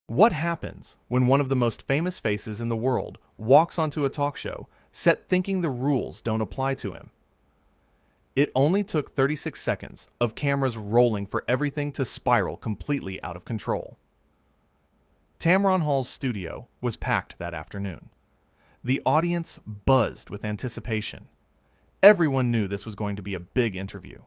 What happens when one of the most famous faces in the world walks onto a talk show, set thinking the rules don't apply to him? It only took 36 seconds of cameras rolling for everything to spiral completely out of control. Tamron Hall's studio was packed that afternoon. The audience buzzed with anticipation. Everyone knew this was going to be a big interview.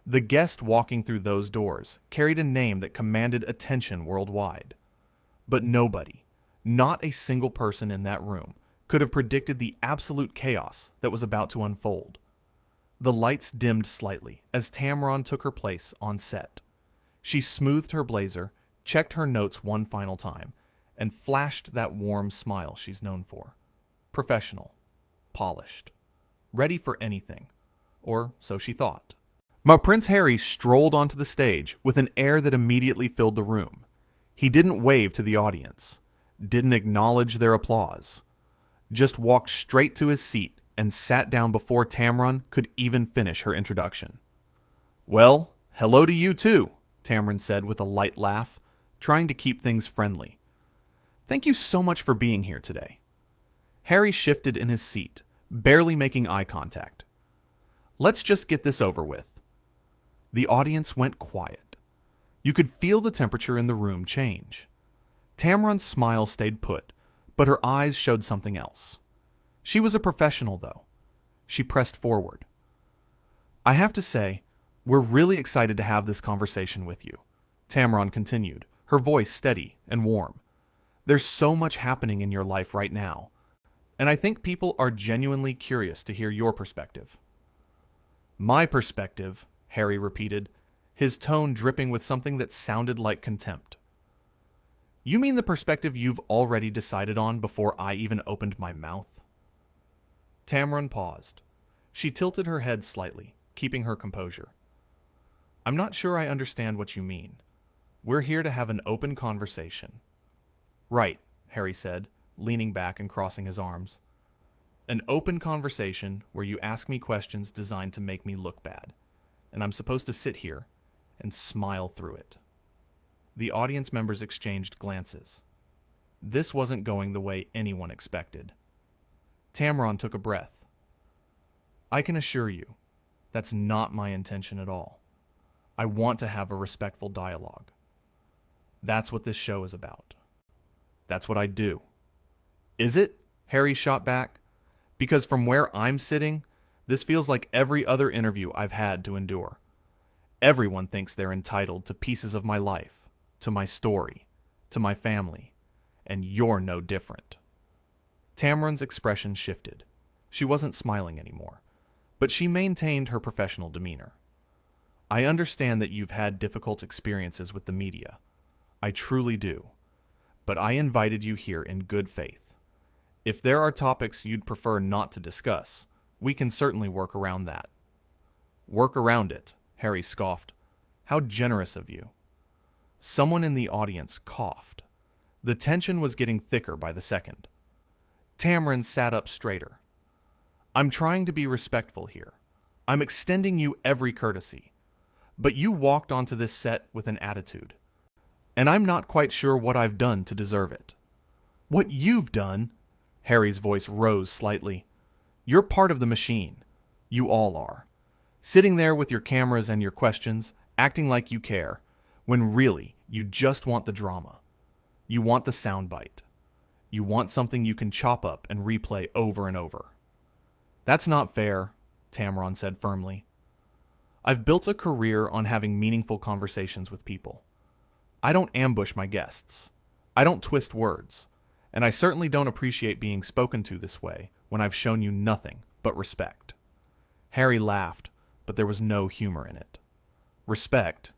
The guest walking through those doors carried a name that commanded attention worldwide. But nobody, not a single person in that room, could have predicted the absolute chaos that was about to unfold. The lights dimmed slightly as Tamron took her place on set. She smoothed her blazer, checked her notes one final time, and flashed that warm smile she's known for. Professional, polished, ready for anything, or so she thought. But Prince Harry strolled onto the stage with an air that immediately filled the room. He didn't wave to the audience, didn't acknowledge their applause, just walked straight to his seat and sat down before Tamron could even finish her introduction. "Well, hello to you too," Tamron said with a light laugh, trying to keep things friendly. "Thank you so much for being here today." Harry shifted in his seat, barely making eye contact. "Let's just get this over with." The audience went quiet. You could feel the temperature in the room change. Tamron's smile stayed put, but her eyes showed something else. She was a professional, though. She pressed forward. "I have to say, we're really excited to have this conversation with you," Tamron continued, her voice steady and warm. "There's so much happening in your life right now, and I think people are genuinely curious to hear your perspective." "My perspective," Harry repeated, his tone dripping with something that sounded like contempt. "You mean the perspective you've already decided on before I even opened my mouth?" Tamron paused. She tilted her head slightly, keeping her composure. "I'm not sure I understand what you mean. We're here to have an open conversation." "Right," Harry said, leaning back and crossing his arms. "An open conversation where you ask me questions designed to make me look bad, and I'm supposed to sit here and smile through it." The audience members exchanged glances. This wasn't going the way anyone expected. Tamron took a breath. "I can assure you, that's not my intention at all. I want to have a respectful dialogue. That's what this show is about. That's what I do." "Is it?" Harry shot back. "Because from where I'm sitting, this feels like every other interview I've had to endure. Everyone thinks they're entitled to pieces of my life, to my story, to my family, and you're no different." Tamron's expression shifted. She wasn't smiling anymore, but she maintained her professional demeanor. "I understand that you've had difficult experiences with the media. I truly do. But I invited you here in good faith. If there are topics you'd prefer not to discuss, we can certainly work around that." "Work around it," Harry scoffed. "How generous of you." Someone in the audience coughed. The tension was getting thicker by the second. Tamron sat up straighter. "I'm trying to be respectful here. I'm extending you every courtesy. But you walked onto this set with an attitude. And I'm not quite sure what I've done to deserve it." "What you've done?" Harry's voice rose slightly. "You're part of the machine. You all are. Sitting there with your cameras and your questions, acting like you care, when really you just want the drama. You want the soundbite. You want something you can chop up and replay over and over." "That's not fair," Tamron said firmly. "I've built a career on having meaningful conversations with people. I don't ambush my guests. I don't twist words. And I certainly don't appreciate being spoken to this way when I've shown you nothing but respect." Harry laughed, but there was no humor in it. "Respect?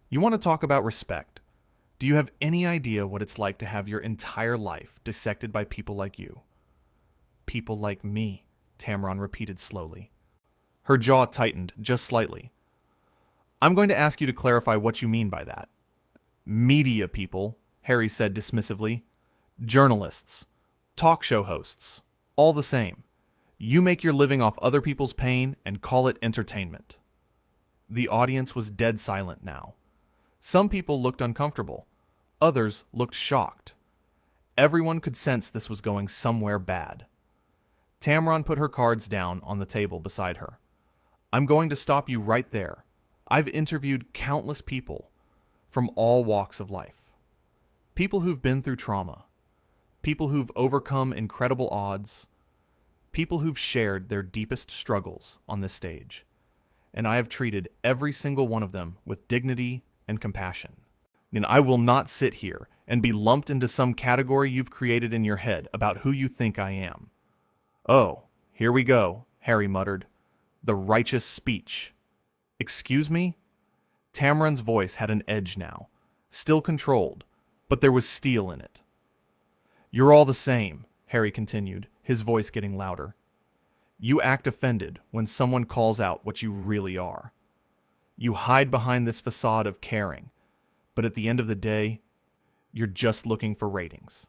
You want to talk about respect? Do you have any idea what it's like to have your entire life dissected by people like you?" "People like me," Tamron repeated slowly. Her jaw tightened just slightly. "I'm going to ask you to clarify what you mean by that." "Media people," Harry said dismissively. "Journalists, talk show hosts, all the same. You make your living off other people's pain and call it entertainment." The audience was dead silent now. Some people looked uncomfortable. Others looked shocked. Everyone could sense this was going somewhere bad. Tamron put her cards down on the table beside her. I'm going to stop you right there. I've interviewed countless people from all walks of life. People who've been through trauma. People who've overcome incredible odds. People who've shared their deepest struggles on this stage. And I have treated every single one of them with dignity and compassion. And I will not sit here and be lumped into some category you've created in your head about who you think I am. Oh, here we go, Harry muttered. The righteous speech. Excuse me? Tamron's voice had an edge now, still controlled, but there was steel in it. You're all the same, Harry continued, his voice getting louder. You act offended when someone calls out what you really are. You hide behind this facade of caring, but at the end of the day, you're just looking for ratings.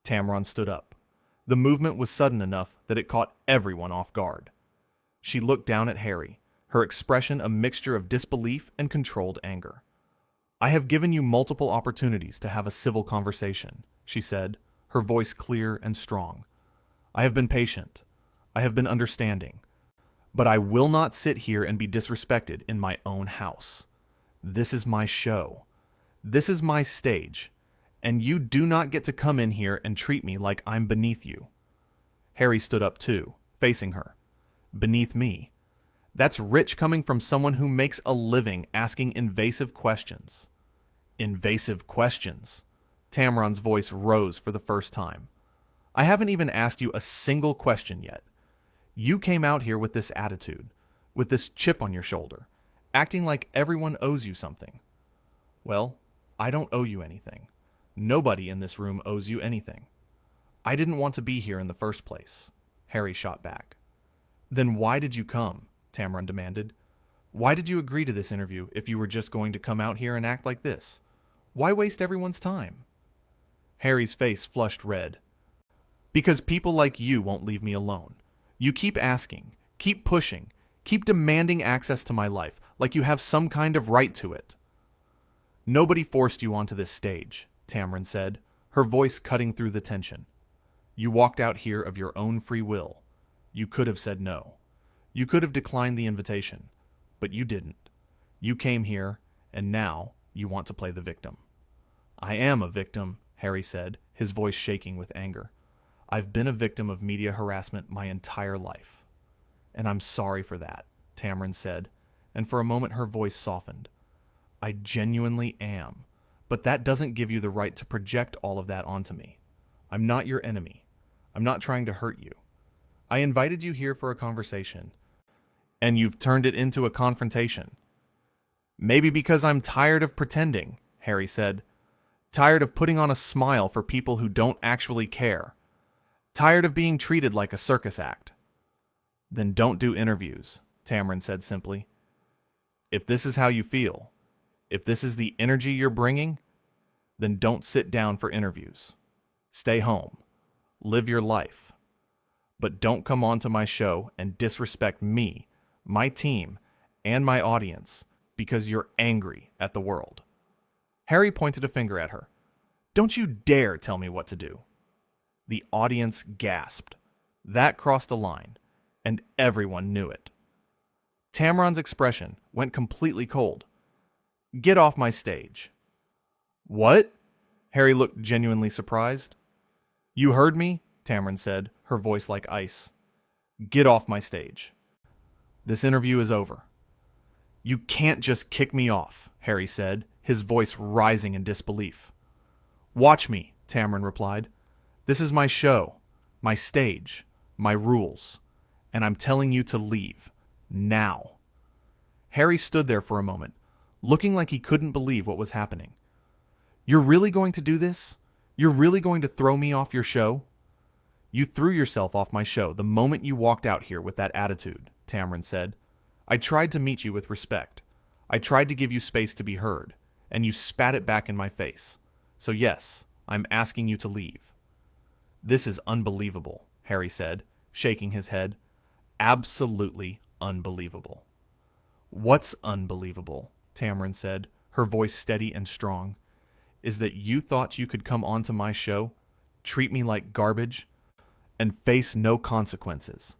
Tamron stood up. The movement was sudden enough that it caught everyone off guard. She looked down at Harry, her expression a mixture of disbelief and controlled anger. I have given you multiple opportunities to have a civil conversation, she said, her voice clear and strong. I have been patient. I have been understanding. But I will not sit here and be disrespected in my own house. This is my show. This is my stage. And you do not get to come in here and treat me like I'm beneath you. Harry stood up too, facing her. Beneath me. That's rich coming from someone who makes a living asking invasive questions. Invasive questions. Tamron's voice rose for the first time. I haven't even asked you a single question yet. You came out here with this attitude, with this chip on your shoulder, acting like everyone owes you something. Well, I don't owe you anything. Nobody in this room owes you anything. I didn't want to be here in the first place, Harry shot back. Then why did you come? Tamron demanded. Why did you agree to this interview if you were just going to come out here and act like this? Why waste everyone's time? Harry's face flushed red. Because people like you won't leave me alone. You keep asking, keep pushing, keep demanding access to my life, like you have some kind of right to it. Nobody forced you onto this stage, Tamron said, her voice cutting through the tension. You walked out here of your own free will. You could have said no. You could have declined the invitation, but you didn't. You came here, and now you want to play the victim. I am a victim, Harry said, his voice shaking with anger. I've been a victim of media harassment my entire life. And I'm sorry for that, Tamron said, and for a moment her voice softened. I genuinely am, but that doesn't give you the right to project all of that onto me. I'm not your enemy. I'm not trying to hurt you. I invited you here for a conversation, and you've turned it into a confrontation. Maybe because I'm tired of pretending, Harry said. Tired of putting on a smile for people who don't actually care. Tired of being treated like a circus act. Then don't do interviews, Tamron said simply. If this is how you feel, if this is the energy you're bringing, then don't sit down for interviews. Stay home. Live your life. But don't come onto my show and disrespect me, my team, and my audience because you're angry at the world. Harry pointed a finger at her. Don't you dare tell me what to do. The audience gasped. That crossed a line, and everyone knew it. Tamron's expression went completely cold. Get off my stage. What? Harry looked genuinely surprised. You heard me? Tamron said, her voice like ice. Get off my stage. This interview is over. You can't just kick me off, Harry said, his voice rising in disbelief. Watch me, Tamron replied. This is my show, my stage, my rules, and I'm telling you to leave, now. Harry stood there for a moment, looking like he couldn't believe what was happening. You're really going to do this? You're really going to throw me off your show? You threw yourself off my show the moment you walked out here with that attitude, Tamron said. I tried to meet you with respect. I tried to give you space to be heard, and you spat it back in my face. So yes, I'm asking you to leave. This is unbelievable, Harry said, shaking his head. Absolutely unbelievable. What's unbelievable? Tamron said, her voice steady and strong. is that you thought you could come onto my show, treat me like garbage, and face no consequences.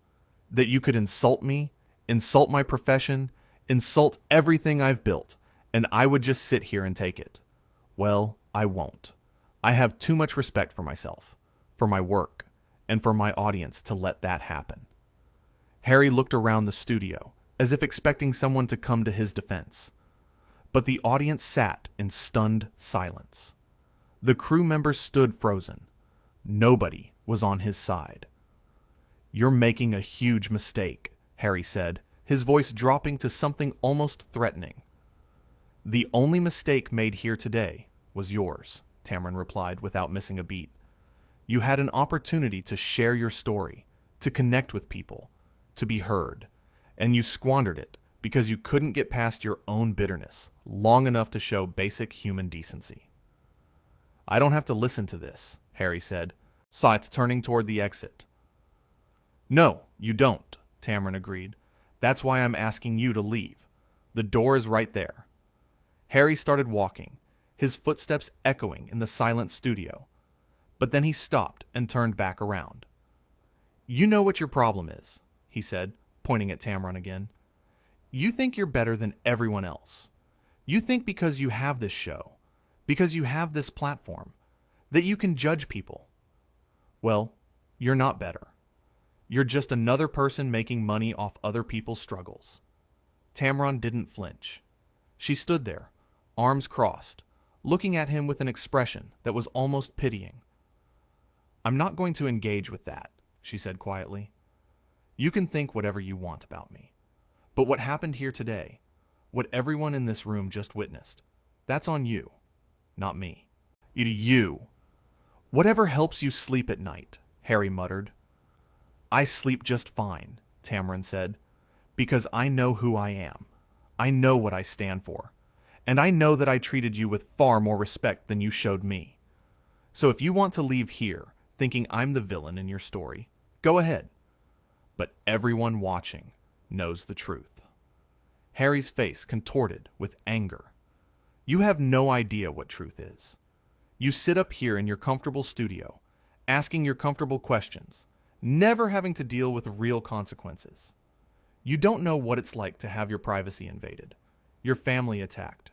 That you could insult me, insult my profession, insult everything I've built, and I would just sit here and take it. Well, I won't. I have too much respect for myself, for my work, and for my audience to let that happen. Harry looked around the studio, as if expecting someone to come to his defense. But the audience sat in stunned silence. The crew members stood frozen. Nobody was on his side. "You're making a huge mistake," Harry said, his voice dropping to something almost threatening. "The only mistake made here today was yours," Tamron replied without missing a beat. "You had an opportunity to share your story, to connect with people, to be heard, and you squandered it because you couldn't get past your own bitterness long enough to show basic human decency." "I don't have to listen to this," Harry said, turning toward the exit. "No, you don't," Tamron agreed. "That's why I'm asking you to leave. The door is right there." Harry started walking, his footsteps echoing in the silent studio. But then he stopped and turned back around. "You know what your problem is," he said, pointing at Tamron again. "You think you're better than everyone else. You think because you have this show, because you have this platform, that you can judge people. Well, you're not better. You're just another person making money off other people's struggles." Tamron didn't flinch. She stood there, arms crossed, looking at him with an expression that was almost pitying. "I'm not going to engage with that," she said quietly. "You can think whatever you want about me. But what happened here today, what everyone in this room just witnessed, that's on you, not me." "You. Whatever helps you sleep at night," Harry muttered. "I sleep just fine," Tamron said, "because I know who I am. I know what I stand for. And I know that I treated you with far more respect than you showed me. So if you want to leave here thinking I'm the villain in your story, go ahead. But everyone watching knows the truth." Harry's face contorted with anger. "You have no idea what truth is. You sit up here in your comfortable studio, asking your comfortable questions, never having to deal with real consequences. You don't know what it's like to have your privacy invaded, your family attacked,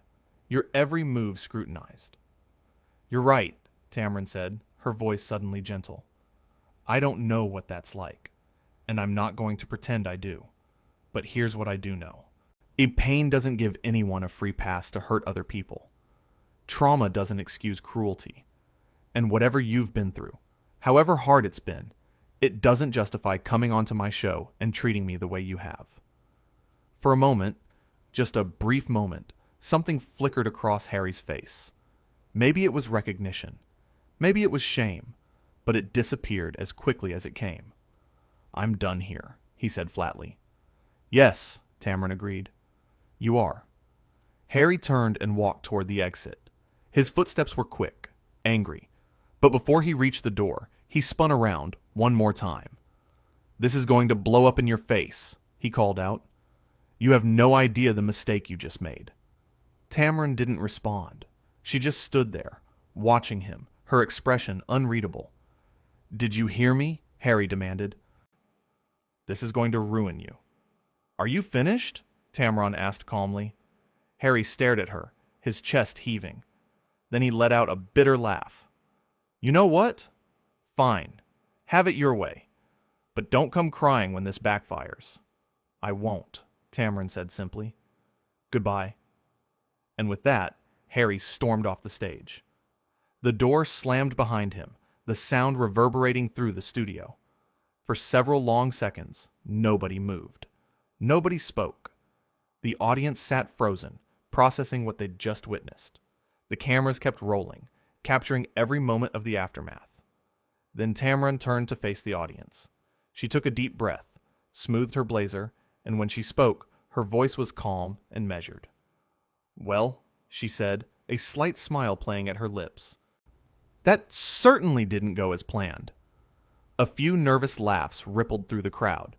your every move scrutinized." "You're right," Tamron said, her voice suddenly gentle. "I don't know what that's like, and I'm not going to pretend I do. But here's what I do know. Pain doesn't give anyone a free pass to hurt other people. Trauma doesn't excuse cruelty. And whatever you've been through, however hard it's been, it doesn't justify coming onto my show and treating me the way you have." For a moment, just a brief moment, something flickered across Harry's face. Maybe it was recognition. Maybe it was shame. But it disappeared as quickly as it came. "I'm done here," he said flatly. "Yes," Tamron agreed. "You are." Harry turned and walked toward the exit. His footsteps were quick, angry. But before he reached the door, he spun around one more time. "This is going to blow up in your face," he called out. "You have no idea the mistake you just made." Tamron didn't respond. She just stood there, watching him, her expression unreadable. "Did you hear me?" Harry demanded. "This is going to ruin you." "Are you finished?" Tamron asked calmly. Harry stared at her, his chest heaving. Then he let out a bitter laugh. "You know what? Fine. Have it your way. But don't come crying when this backfires." "I won't," Tamron said simply. "Goodbye." And with that, Harry stormed off the stage. The door slammed behind him, the sound reverberating through the studio. For several long seconds, nobody moved. Nobody spoke. The audience sat frozen, processing what they'd just witnessed. The cameras kept rolling, capturing every moment of the aftermath. Then Tamron turned to face the audience. She took a deep breath, smoothed her blazer, and when she spoke, her voice was calm and measured. "Well," she said, a slight smile playing at her lips. "That certainly didn't go as planned." A few nervous laughs rippled through the crowd.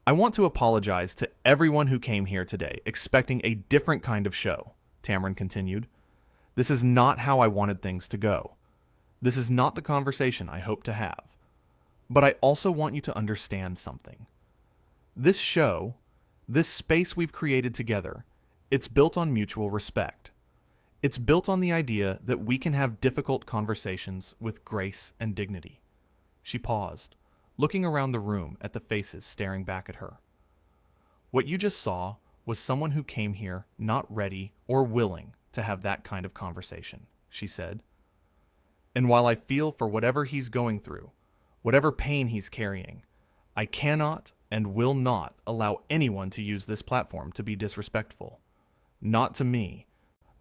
"I want to apologize to everyone who came here today expecting a different kind of show," Tamron continued. This is not how I wanted things to go. This is not the conversation I hope to have. But I also want you to understand something. This show, this space we've created together, it's built on mutual respect. It's built on the idea that we can have difficult conversations with grace and dignity. She paused, looking around the room at the faces staring back at her. What you just saw was someone who came here not ready or willing to have that kind of conversation, she said. And while I feel for whatever he's going through, whatever pain he's carrying, I cannot and will not allow anyone to use this platform to be disrespectful. Not to me,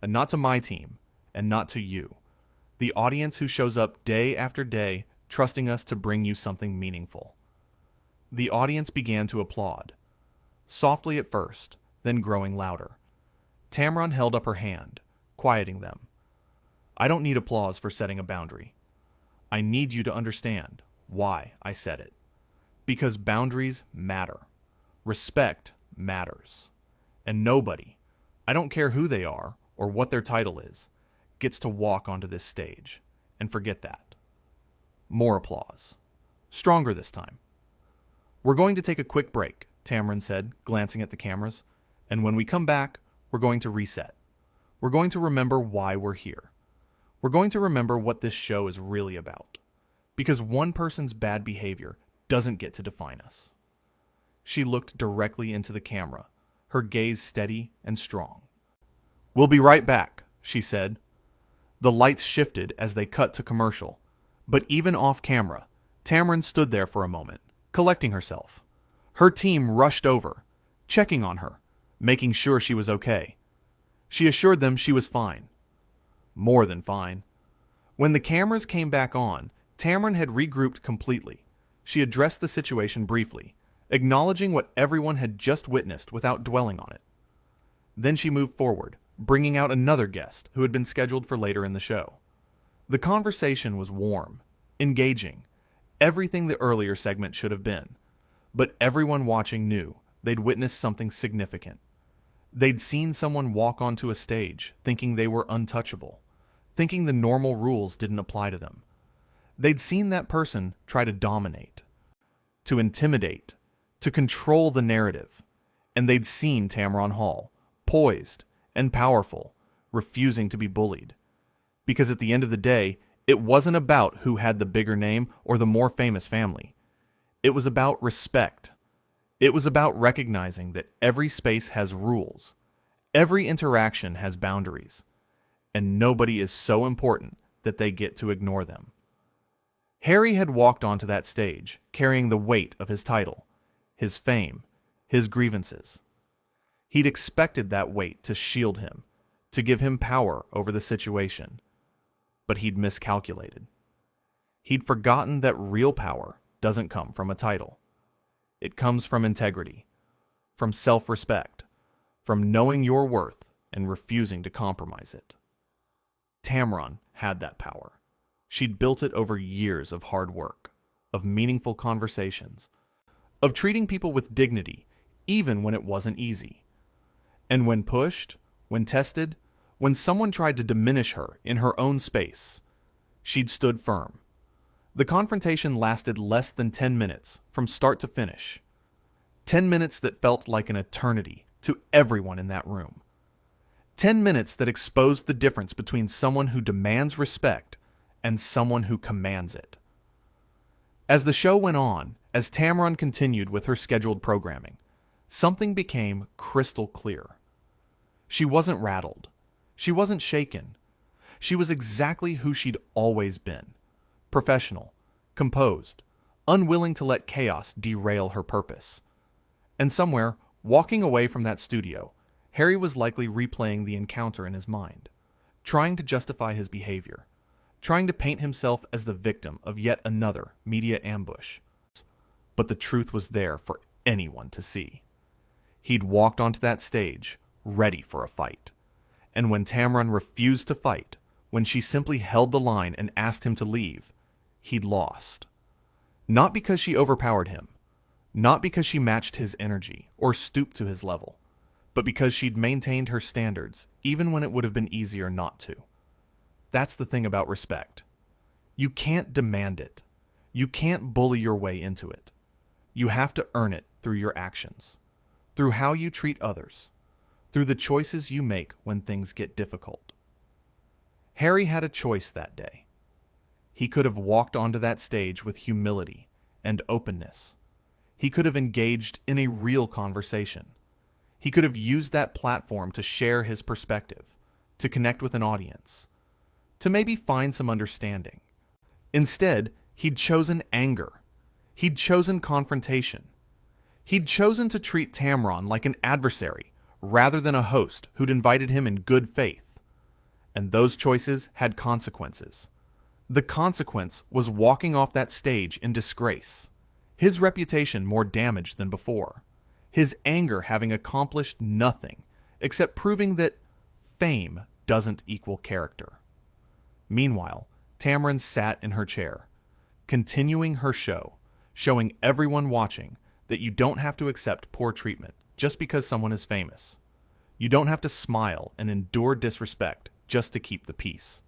and not to my team, and not to you, the audience who shows up day after day trusting us to bring you something meaningful. The audience began to applaud, softly at first, then growing louder. Tamron held up her hand, quieting them. I don't need applause for setting a boundary. I need you to understand why I said it. Because boundaries matter. Respect matters. And nobody, I don't care who they are or what their title is, gets to walk onto this stage. And forget that. More applause. Stronger this time. We're going to take a quick break, Tamron said, glancing at the cameras. And when we come back, we're going to reset. We're going to remember why we're here. We're going to remember what this show is really about. Because one person's bad behavior doesn't get to define us. She looked directly into the camera, her gaze steady and strong. We'll be right back, she said. The lights shifted as they cut to commercial, but even off camera, Tamron stood there for a moment, collecting herself. Her team rushed over, checking on her, making sure she was okay. She assured them she was fine. More than fine. When the cameras came back on, Tamron had regrouped completely. She addressed the situation briefly, acknowledging what everyone had just witnessed without dwelling on it. Then she moved forward, bringing out another guest who had been scheduled for later in the show. The conversation was warm, engaging, everything the earlier segment should have been. But everyone watching knew they'd witnessed something significant. They'd seen someone walk onto a stage thinking they were untouchable, thinking the normal rules didn't apply to them. They'd seen that person try to dominate, to intimidate, to control the narrative. And they'd seen Tamron Hall, poised and powerful, refusing to be bullied. Because at the end of the day, it wasn't about who had the bigger name or the more famous family. It was about respect. It was about recognizing that every space has rules. Every interaction has boundaries. And nobody is so important that they get to ignore them. Harry had walked onto that stage, carrying the weight of his title, his fame, his grievances. He'd expected that weight to shield him, to give him power over the situation. But he'd miscalculated. He'd forgotten that real power doesn't come from a title. It comes from integrity, from self-respect, from knowing your worth and refusing to compromise it. Tamron had that power. She'd built it over years of hard work, of meaningful conversations, of treating people with dignity, even when it wasn't easy. And when pushed, when tested, when someone tried to diminish her in her own space, she'd stood firm. The confrontation lasted less than 10 minutes, from start to finish. 10 minutes that felt like an eternity to everyone in that room. 10 minutes that exposed the difference between someone who demands respect and someone who commands it. As the show went on, as Tamron continued with her scheduled programming, something became crystal clear. She wasn't rattled. She wasn't shaken. She was exactly who she'd always been. Professional, composed, unwilling to let chaos derail her purpose. And somewhere, walking away from that studio, Harry was likely replaying the encounter in his mind, trying to justify his behavior, trying to paint himself as the victim of yet another media ambush. But the truth was there for anyone to see. He'd walked onto that stage, ready for a fight. And when Tamron refused to fight, when she simply held the line and asked him to leave, he'd lost. Not because she overpowered him, not because she matched his energy or stooped to his level, but because she'd maintained her standards even when it would have been easier not to. That's the thing about respect. You can't demand it. You can't bully your way into it. You have to earn it through your actions, through how you treat others, through the choices you make when things get difficult. Harry had a choice that day. He could have walked onto that stage with humility and openness. He could have engaged in a real conversation. He could have used that platform to share his perspective, to connect with an audience, to maybe find some understanding. Instead, he'd chosen anger. He'd chosen confrontation. He'd chosen to treat Tamron like an adversary rather than a host who'd invited him in good faith. And those choices had consequences. The consequence was walking off that stage in disgrace, his reputation more damaged than before, his anger having accomplished nothing except proving that fame doesn't equal character. Meanwhile, Tamron sat in her chair, continuing her show, showing everyone watching that you don't have to accept poor treatment just because someone is famous. You don't have to smile and endure disrespect just to keep the peace.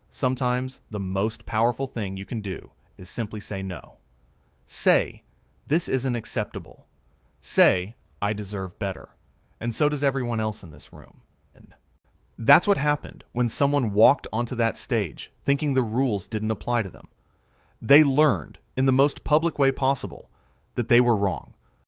Sometimes the most powerful thing you can do is simply say no. Say, this isn't acceptable. Say, I deserve better. And so does everyone else in this room. And that's what happened when someone walked onto that stage thinking the rules didn't apply to them. They learned, in the most public way possible, that they were wrong.